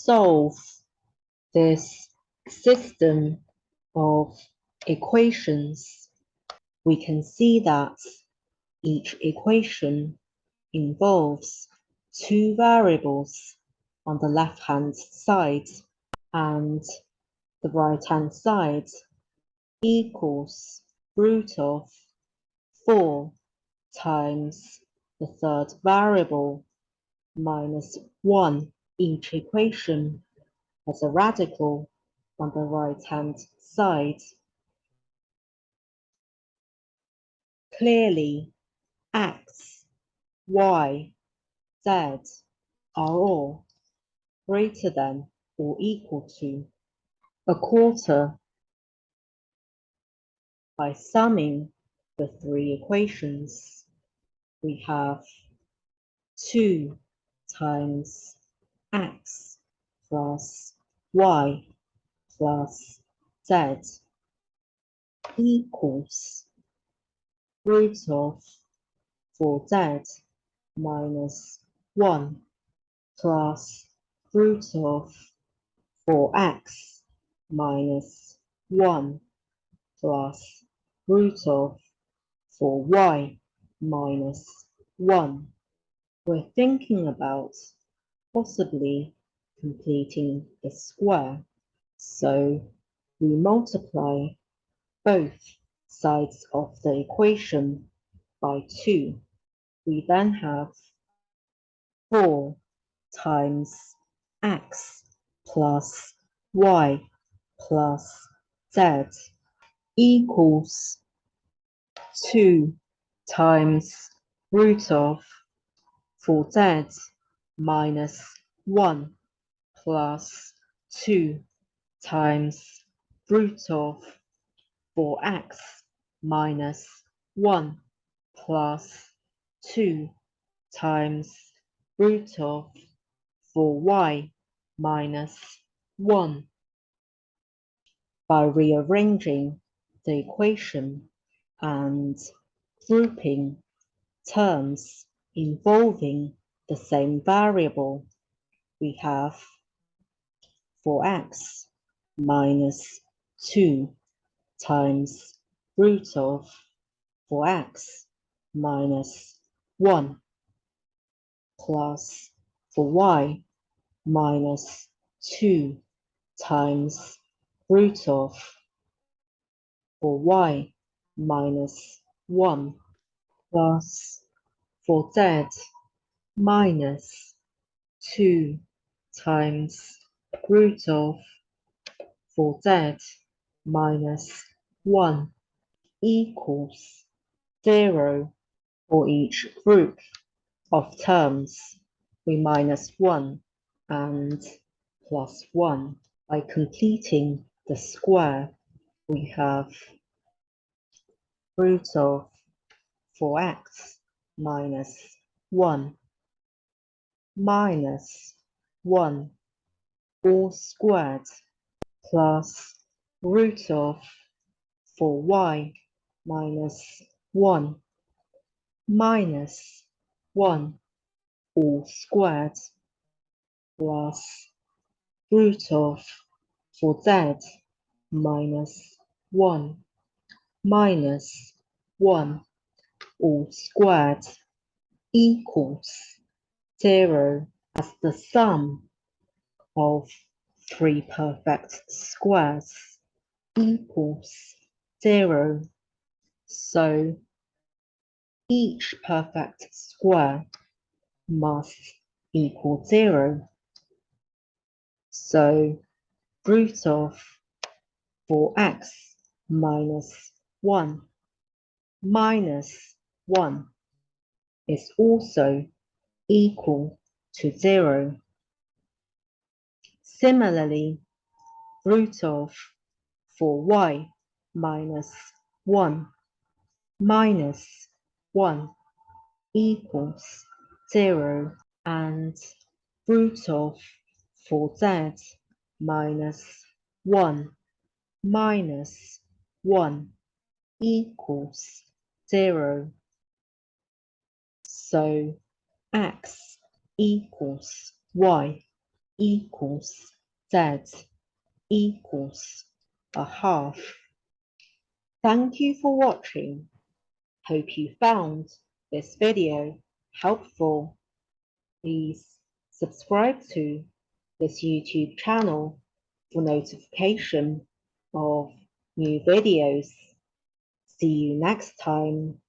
solve this system of equations, we can see that each equation involves two variables on the left-hand side, and the right-hand side equals root of 4 times the third variable minus 1. Each equation has a radical on the right-hand side. Clearly, x, y, z are all greater than or equal to a quarter. By summing the three equations, we have 2 times x plus y plus z equals root of 4z minus 1 plus root of 4x minus 1 plus root of 4y minus 1. We're thinking about possibly completing the square, so we multiply both sides of the equation by 2. We then have 4 times x plus y plus z equals 2 times root of 4z minus 1 plus 2 times root of 4x minus 1 plus 2 times root of 4y minus 1. By rearranging the equation and grouping terms involving the same variable, we have 4x minus 2 times root of 4x minus 1 plus 4y minus 2 times root of 4y minus 1 plus 4z minus 2 times root of 4z minus 1 equals 0. For each group of terms, we minus 1 and plus 1. By completing the square, we have root of 4x minus 1 minus 1 all squared plus root of 4y minus 1 minus 1 all squared plus root of 4z minus 1 minus 1 all squared equals 0, as the sum of three perfect squares equals 0. So each perfect square must equal 0. So root of 4x minus 1 minus 1 is also equal to 0. Similarly, root of 4y minus 1 minus 1 equals 0, and root of 4z minus 1 minus 1 equals 0. So x equals y. equals Z equals a half. Thank you for watching. Hope you found this video helpful. Please subscribe to this YouTube channel for notification of new videos. See you next time.